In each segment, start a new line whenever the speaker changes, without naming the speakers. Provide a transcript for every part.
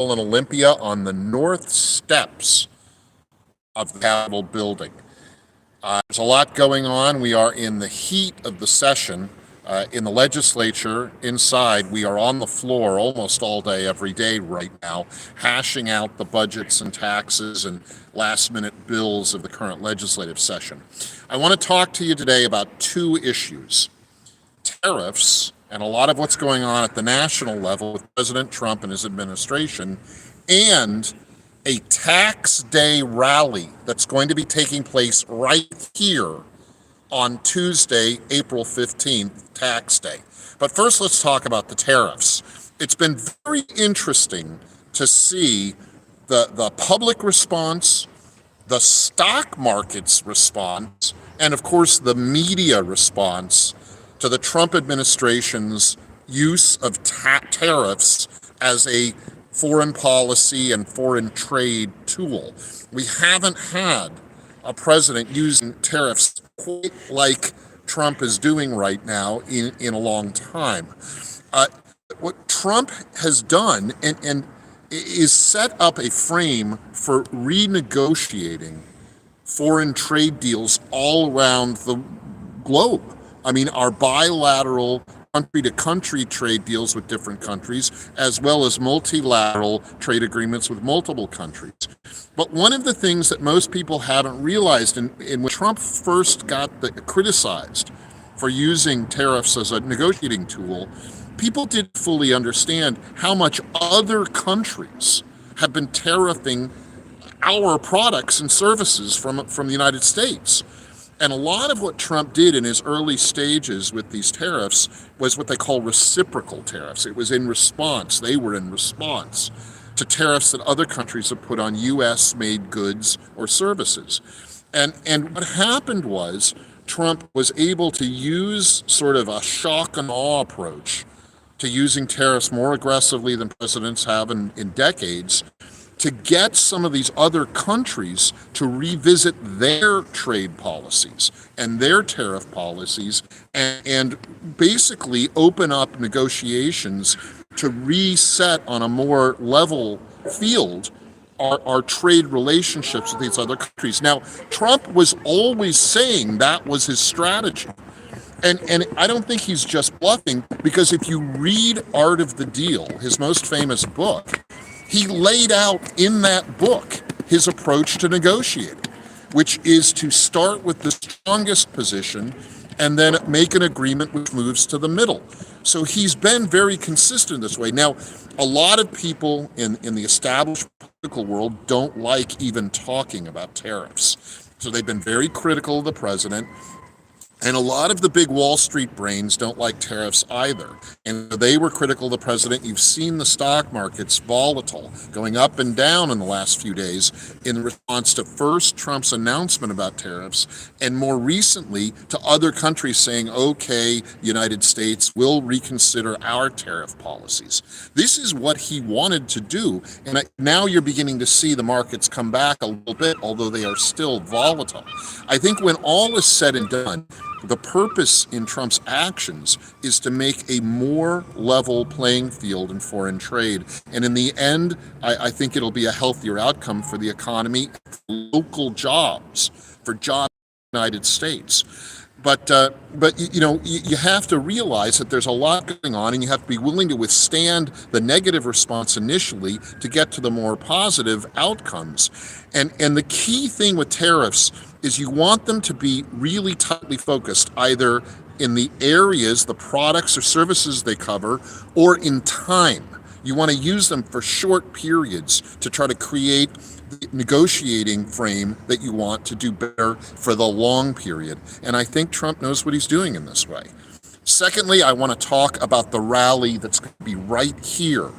in Olympia on the north steps of the Capitol building. There's a lot going on. We are in the heat of the session in the legislature. Inside, we are on the floor almost all day, every day right now, hashing out the budgets and taxes and last-minute bills of the current legislative session. I want to talk to you today about two issues: tariffs and a lot of what's going on at the national level with President Trump and his administration, and a tax day rally that's going to be taking place right here on Tuesday, April 15th, tax day. But first, let's talk about the tariffs. It's been very interesting to see the public response, the stock market's response, and of course the media response to the Trump administration's use of tariffs as a foreign policy and foreign trade tool. We haven't had a president using tariffs quite like Trump is doing right now in a long time. What Trump has done and is set up a frame for renegotiating foreign trade deals all around the globe. I mean, our bilateral country-to-country trade deals with different countries, as well as multilateral trade agreements with multiple countries. But one of the things that most people haven't realized, and when Trump first got criticized for using tariffs as a negotiating tool, people didn't fully understand how much other countries have been tariffing our products and services from the United States. And a lot of what Trump did in his early stages with these tariffs was what they call reciprocal tariffs. It was in response, they were in response to tariffs that other countries have put on US-made goods or services. And what happened was Trump was able to use sort of a shock and awe approach to using tariffs more aggressively than presidents have in decades, to get some of these other countries to revisit their trade policies and their tariff policies and basically open up negotiations to reset on a more level field our trade relationships with these other countries. Now, Trump was always saying that was his strategy. And I don't think he's just bluffing, because if you read Art of the Deal, his most famous book, he laid out in that book his approach to negotiating, which is to start with the strongest position and then make an agreement which moves to the middle. So he's been very consistent this way. Now, a lot of people in the established political world don't like even talking about tariffs. So they've been very critical of the president. And a lot of the big Wall Street brains don't like tariffs either. And they were critical of the president. You've seen the stock markets volatile, going up and down in the last few days in response to first Trump's announcement about tariffs, and more recently to other countries saying, okay, United States will reconsider our tariff policies. This is what he wanted to do. And now you're beginning to see the markets come back a little bit, although they are still volatile. I think when all is said and done, the purpose in Trump's actions is to make a more level playing field in foreign trade. And in the end, I think it'll be a healthier outcome for the economy, for local jobs, for jobs in the United States. But you know, you have to realize that there's a lot going on, and you have to be willing to withstand the negative response initially to get to the more positive outcomes. And the key thing with tariffs is you want them to be really tightly focused, either in the areas, the products or services they cover, or in time. You want to use them for short periods to try to create the negotiating frame that you want to do better for the long period. And I think Trump knows what he's doing in this way. Secondly, I want to talk about the rally that's going to be right here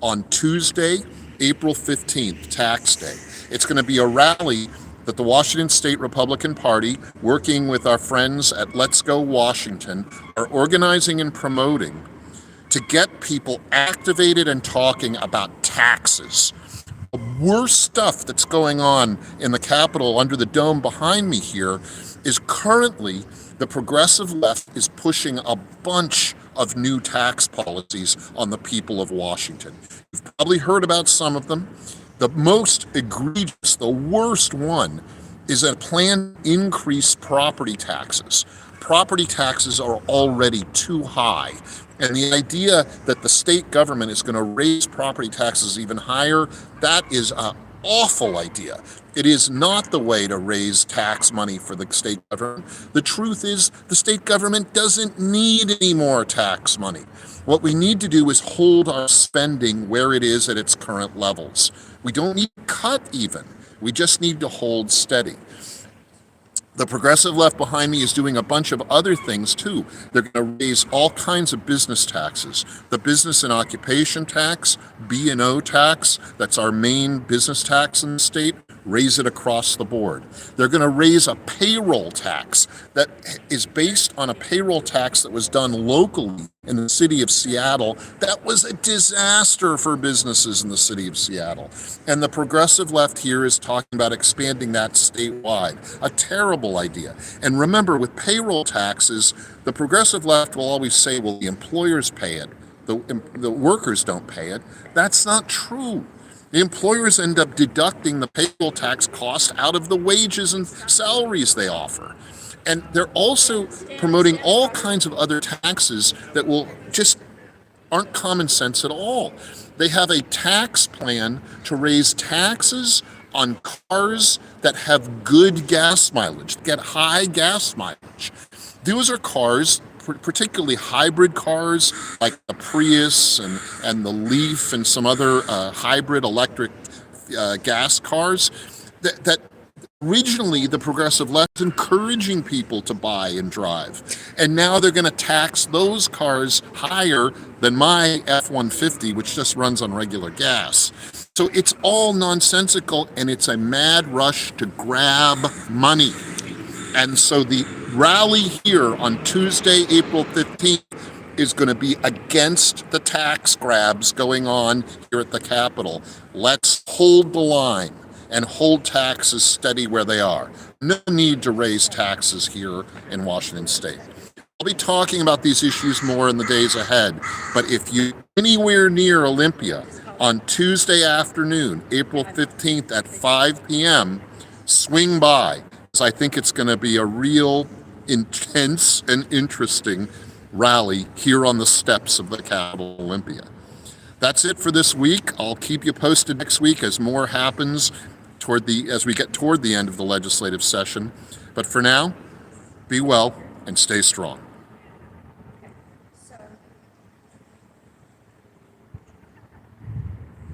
on Tuesday, April 15th, tax day. It's going to be a rally that the Washington State Republican Party, working with our friends at Let's Go Washington, are organizing and promoting to get people activated and talking about taxes. The worst stuff that's going on in the Capitol under the dome behind me here is currently the progressive left is pushing a bunch of new tax policies on the people of Washington. You've probably heard about some of them. The most egregious, the worst one, is a plan to increase property taxes. Property taxes are already too high. And the idea that the state government is going to raise property taxes even higher, that is an awful idea. It is not the way to raise tax money for the state government. The truth is, the state government doesn't need any more tax money. What we need to do is hold our spending where it is at its current levels. We don't need to cut even. We just need to hold steady. The progressive left behind me is doing a bunch of other things too. They're going to raise all kinds of business taxes. The business and occupation tax, B&O tax, that's our main business tax in the state, raise it across the board. They're going to raise a payroll tax that is based on a payroll tax that was done locally in the city of Seattle. That was a disaster for businesses in the city of Seattle. And the progressive left here is talking about expanding that statewide. A terrible idea. And remember, with payroll taxes, the progressive left will always say, well, the employers pay it. The workers don't pay it. That's not true. The employers end up deducting the payroll tax cost out of the wages and salaries they offer. And they're also promoting all kinds of other taxes that will just aren't common sense at all. They have a tax plan to raise taxes on cars that have good gas mileage, get high gas mileage. Those are cars, particularly hybrid cars like the Prius and the Leaf and some other hybrid electric gas cars that originally the progressive left is encouraging people to buy and drive. And now they're going to tax those cars higher than my F-150, which just runs on regular gas. So it's all nonsensical, and it's a mad rush to grab money. And so the rally here on Tuesday, April 15th, is going to be against the tax grabs going on here at the Capitol. Let's hold the line and hold taxes steady where they are. No need to raise taxes here in Washington State. I'll be talking about these issues more in the days ahead, but if you're anywhere near Olympia on Tuesday afternoon, April 15th at 5 p.m., swing by, because I think it's going to be a real intense and interesting rally here on the steps of the Capitol Olympia. That's it for this week. I'll keep you posted next week as more happens as we get toward the end of the legislative session. But for now, be well and stay strong.